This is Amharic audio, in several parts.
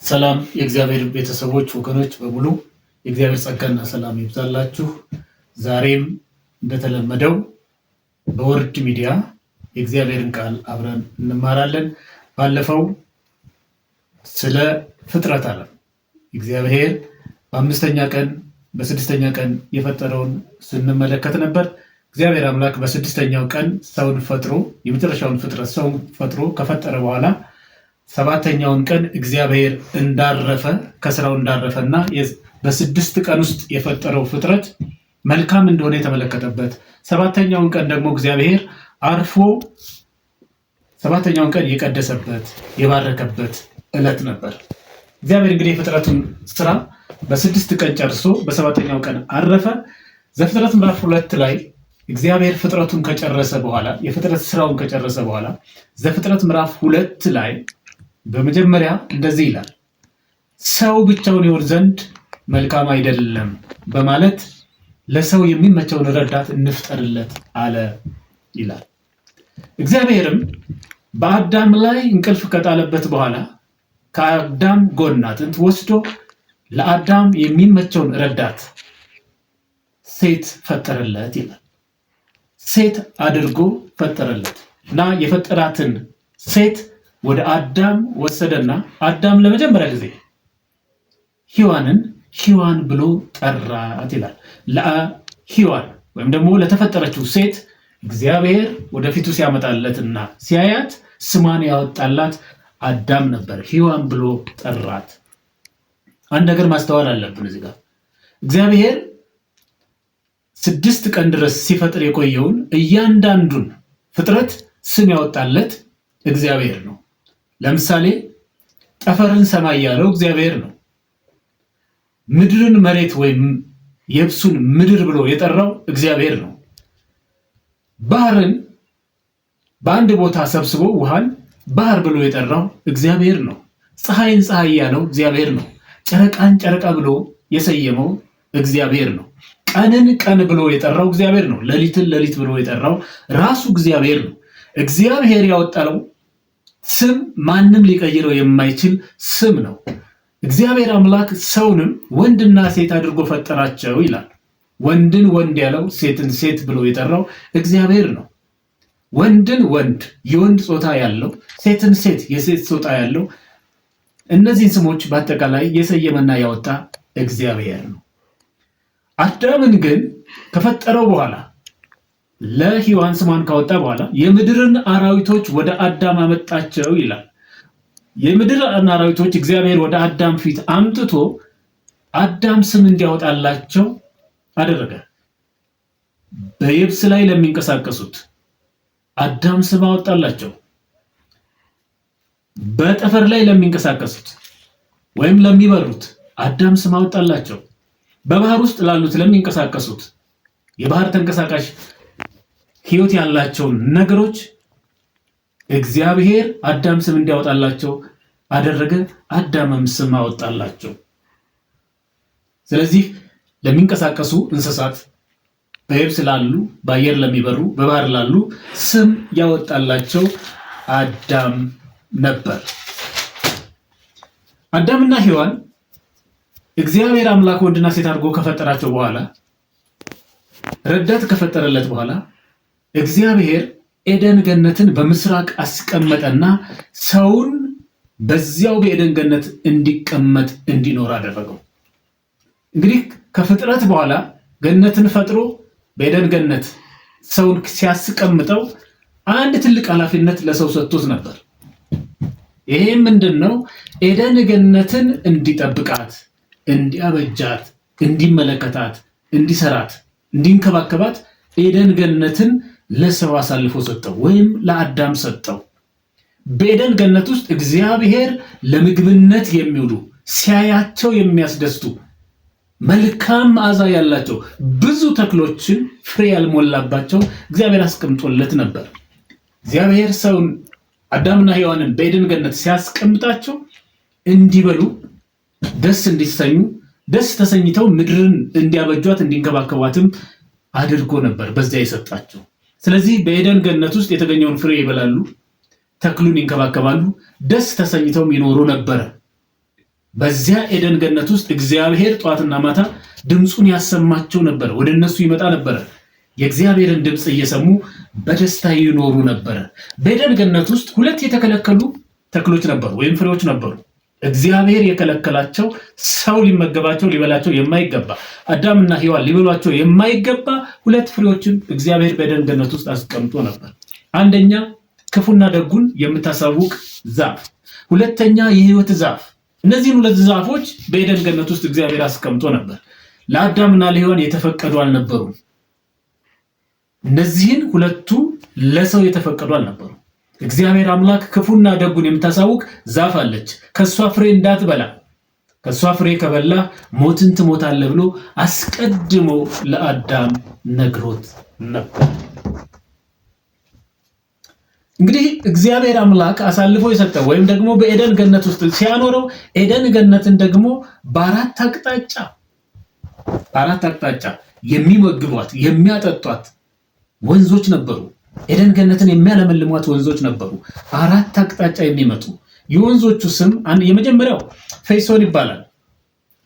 ሰላም የእግዚአብሔር ቤተሰቦች ወገኖች በሙሉ የእግዚአብሔር ጸጋና ሰላም ይብዛላችሁ። ዛሬም እንደተለመደው በወርድ ሚዲያ የእግዚአብሔርን ቃል አብረን እንማራለን። ባለፈው ስለ ፍጥረት ዓለም እግዚአብሔር በአምስተኛ ቀን በስድስተኛ ቀን የፈጠረውን ስንመለከት ነበር። እግዚአብሔር አምላክ በስድስተኛው ቀን ሰውን ፈጥሮ የመጨረሻውን ፍጥረት ሰውን ፈጥሮ ከፈጠረ በኋላ ሰባተኛውን ቀን እግዚአብሔር እንዳረፈ ከስራው እንዳረፈና በስድስት ቀን ውስጥ የፈጠረው ፍጥረት መልካም እንደሆነ የተመለከተበት፣ ሰባተኛውን ቀን ደግሞ እግዚአብሔር አርፎ ሰባተኛውን ቀን የቀደሰበት የባረከበት ዕለት ነበር። እግዚአብሔር እንግዲህ የፍጥረቱን ስራ በስድስት ቀን ጨርሶ በሰባተኛው ቀን አረፈ። ዘፍጥረት ምዕራፍ 2 ላይ እግዚአብሔር ፍጥረቱን ከጨረሰ በኋላ የፍጥረት ስራውን ከጨረሰ በኋላ ዘፍጥረት ምዕራፍ 2 ላይ በመጀመሪያ እንደዚህ ይላል፣ ሰው ብቻውን ይሆን ዘንድ መልካም አይደለም በማለት ለሰው የሚመቸውን ረዳት እንፍጠርለት አለ ይላል። እግዚአብሔርም በአዳም ላይ እንቅልፍ ከጣለበት በኋላ ከአዳም ጎን አጥንት ወስዶ ለአዳም የሚመቸውን ረዳት ሴት ፈጠረለት ይላል። ሴት አድርጎ ፈጠረለት እና የፈጠራትን ሴት ወደ አዳም ወሰደና አዳም ለመጀመሪያ ጊዜ ሔዋንን ሔዋን ብሎ ጠራት ይላል። ለሔዋን ወይም ደግሞ ለተፈጠረችው ሴት እግዚአብሔር ወደፊቱ ሲያመጣለትና ሲያያት ስሟን ያወጣላት አዳም ነበር። ሔዋን ብሎ ጠራት። አንድ ነገር ማስተዋል አለብን እዚህ ጋር እግዚአብሔር 6 ቀን ድረስ ሲፈጥር የቆየውን እያንዳንዱን ፍጥረት ስም ያወጣለት እግዚአብሔር ነው። ለምሳሌ ጠፈርን ሰማይ ያለው እግዚአብሔር ነው። ምድርን መሬት ወይም የብሱን ምድር ብሎ የጠራው እግዚአብሔር ነው። ባህርን በአንድ ቦታ ሰብስቦ ውሃን ባህር ብሎ የጠራው እግዚአብሔር ነው። ፀሐይን ፀሐይ ያለው እግዚአብሔር ነው። ጨረቃን ጨረቃ ብሎ የሰየመው እግዚአብሔር ነው። ቀንን ቀን ብሎ የጠራው እግዚአብሔር ነው። ሌሊትን ሌሊት ብሎ የጠራው ራሱ እግዚአብሔር ነው። እግዚአብሔር ያወጣው ስም ማንም ሊቀይረው የማይችል ስም ነው። እግዚአብሔር አምላክ ሰውንም ወንድና ሴት አድርጎ ፈጠራቸው ይላል። ወንድን ወንድ ያለው ሴትን ሴት ብሎ የጠራው እግዚአብሔር ነው። ወንድን ወንድ የወንድ ጾታ ያለው፣ ሴትን ሴት የሴት ጾታ ያለው፣ እነዚህን ስሞች በአጠቃላይ የሰየመና ያወጣ እግዚአብሔር ነው። አዳምን ግን ከፈጠረው በኋላ ለሔዋን ስሟን ካወጣ በኋላ የምድርን አራዊቶች ወደ አዳም አመጣቸው ይላል። የምድር አራዊቶች እግዚአብሔር ወደ አዳም ፊት አምጥቶ አዳም ስም እንዲያወጣላቸው አደረገ። በየብስ ላይ ለሚንቀሳቀሱት አዳም ስም አወጣላቸው። በጠፈር ላይ ለሚንቀሳቀሱት ወይም ለሚበሩት አዳም ስም አወጣላቸው። በባህር ውስጥ ላሉት ለሚንቀሳቀሱት የባህር ተንቀሳቃሽ ሕይወት ያላቸውን ነገሮች እግዚአብሔር አዳም ስም እንዲያወጣላቸው አደረገ። አዳምም ስም አወጣላቸው። ስለዚህ ለሚንቀሳቀሱ እንስሳት፣ በየብስ ላሉ፣ በአየር ለሚበሩ፣ በባህር ላሉ ስም ያወጣላቸው አዳም ነበር። አዳምና ሔዋን እግዚአብሔር አምላክ ወንድና ሴት አድርጎ ከፈጠራቸው በኋላ ረዳት ከፈጠረለት በኋላ እግዚአብሔር ኤደን ገነትን በምስራቅ አስቀመጠና ሰውን በዚያው በኤደን ገነት እንዲቀመጥ እንዲኖር አደረገው። እንግዲህ ከፍጥረት በኋላ ገነትን ፈጥሮ በኤደን ገነት ሰውን ሲያስቀምጠው አንድ ትልቅ ኃላፊነት ለሰው ሰጥቶት ነበር። ይሄም ምንድነው? ኤደን ገነትን እንዲጠብቃት፣ እንዲያበጃት፣ እንዲመለከታት፣ እንዲሰራት፣ እንዲንከባከባት ኤደን ገነትን ለሰው አሳልፎ ሰጠው ወይም ለአዳም ሰጠው። በኤደን ገነት ውስጥ እግዚአብሔር ለምግብነት የሚውሉ ሲያያቸው የሚያስደስቱ መልካም መዓዛ ያላቸው ብዙ ተክሎችን ፍሬ ያልሞላባቸው እግዚአብሔር አስቀምጦለት ነበር። እግዚአብሔር ሰውን አዳምና ሔዋንን በኤደን ገነት ሲያስቀምጣቸው እንዲበሉ፣ ደስ እንዲሰኙ፣ ደስ ተሰኝተው ምድርን እንዲያበጇት እንዲንከባከቧትም አድርጎ ነበር በዚያ የሰጣቸው። ስለዚህ በኤደን ገነት ውስጥ የተገኘውን ፍሬ ይበላሉ፣ ተክሉን ይንከባከባሉ፣ ደስ ተሰኝተውም ይኖሩ ነበረ። በዚያ ኤደን ገነት ውስጥ እግዚአብሔር ጧትና ማታ ድምፁን ያሰማቸው ነበር። ወደ እነሱ ይመጣ ነበር። የእግዚአብሔርን ድምፅ እየሰሙ በደስታ ይኖሩ ነበር። በኤደን ገነት ውስጥ ሁለት የተከለከሉ ተክሎች ነበሩ ወይም ፍሬዎች ነበሩ። እግዚአብሔር የከለከላቸው ሰው ሊመገባቸው ሊበላቸው የማይገባ አዳምና ሔዋን ሊበሏቸው የማይገባ ሁለት ፍሬዎችን እግዚአብሔር በኤደን ገነት ውስጥ አስቀምጦ ነበር። አንደኛ ክፉና ደጉን የምታሳውቅ ዛፍ፣ ሁለተኛ የሕይወት ዛፍ። እነዚህን ሁለት ዛፎች በኤደን ገነት ውስጥ እግዚአብሔር አስቀምጦ ነበር። ለአዳምና ለሔዋን የተፈቀዱ አልነበሩም። እነዚህን ሁለቱ ለሰው የተፈቀዱ አልነበሩም። እግዚአብሔር አምላክ ክፉና ደጉን የምታሳውቅ ዛፍ አለች፣ ከሷ ፍሬ እንዳትበላ፣ ከሷ ፍሬ ከበላ ሞትን ትሞታለህ ብሎ አስቀድሞ ለአዳም ነግሮት ነበር። እንግዲህ እግዚአብሔር አምላክ አሳልፎ የሰጠው ወይም ደግሞ በኤደን ገነት ውስጥ ሲያኖረው ኤደን ገነትን ደግሞ በአራት አቅጣጫ የሚመግቧት የሚያጠጧት ወንዞች ነበሩ። ኤደን ገነትን የሚያለመልሟት ወንዞች ነበሩ፣ አራት አቅጣጫ የሚመጡ። የወንዞቹ ስም የመጀመሪያው ፊሶን ይባላል።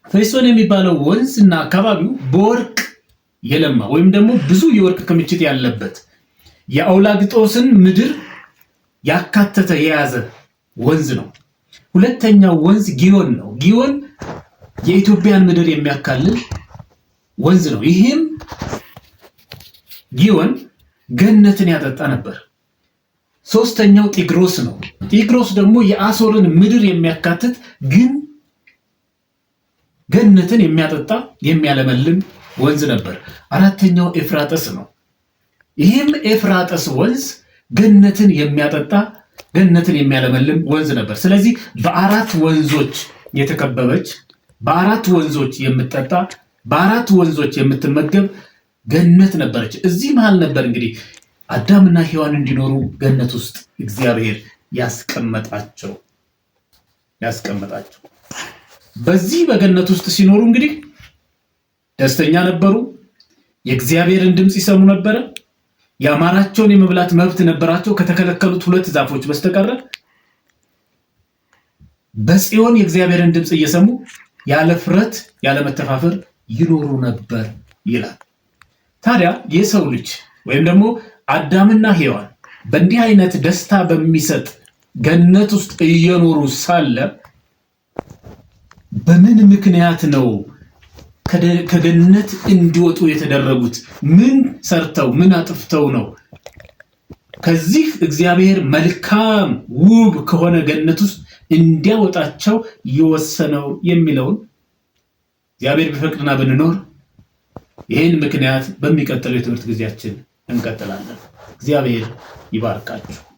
ፊሶን የሚባለው ወንዝ እና አካባቢው በወርቅ የለማ ወይም ደግሞ ብዙ የወርቅ ክምችት ያለበት የአውላግጦስን ምድር ያካተተ የያዘ ወንዝ ነው። ሁለተኛው ወንዝ ጊዮን ነው። ጊዮን የኢትዮጵያን ምድር የሚያካልል ወንዝ ነው። ይህም ጊዮን ገነትን ያጠጣ ነበር። ሶስተኛው ጢግሮስ ነው። ጢግሮስ ደግሞ የአሶርን ምድር የሚያካትት ግን ገነትን የሚያጠጣ የሚያለመልም ወንዝ ነበር። አራተኛው ኤፍራጥስ ነው። ይህም ኤፍራጥስ ወንዝ ገነትን የሚያጠጣ ገነትን የሚያለመልም ወንዝ ነበር። ስለዚህ በአራት ወንዞች የተከበበች፣ በአራት ወንዞች የምትጠጣ፣ በአራት ወንዞች የምትመገብ ገነት ነበረች። እዚህ መሃል ነበር እንግዲህ አዳምና ሔዋን እንዲኖሩ ገነት ውስጥ እግዚአብሔር ያስቀመጣቸው። በዚህ በገነት ውስጥ ሲኖሩ እንግዲህ ደስተኛ ነበሩ። የእግዚአብሔርን ድምፅ ይሰሙ ነበረ። ያማራቸውን የመብላት መብት ነበራቸው ከተከለከሉት ሁለት ዛፎች በስተቀር። በጽዮን የእግዚአብሔርን ድምፅ እየሰሙ ያለ ፍረት ያለ መተፋፈር ይኖሩ ነበር ይላል። ታዲያ የሰው ልጅ ወይም ደግሞ አዳምና ሔዋን በእንዲህ አይነት ደስታ በሚሰጥ ገነት ውስጥ እየኖሩ ሳለ በምን ምክንያት ነው ከገነት እንዲወጡ የተደረጉት? ምን ሰርተው ምን አጥፍተው ነው ከዚህ እግዚአብሔር መልካም ውብ ከሆነ ገነት ውስጥ እንዲያወጣቸው የወሰነው የሚለውን እግዚአብሔር ቢፈቅድና ብንኖር ይህን ምክንያት በሚቀጥለው የትምህርት ጊዜያችን እንቀጥላለን። እግዚአብሔር ይባርካችሁ።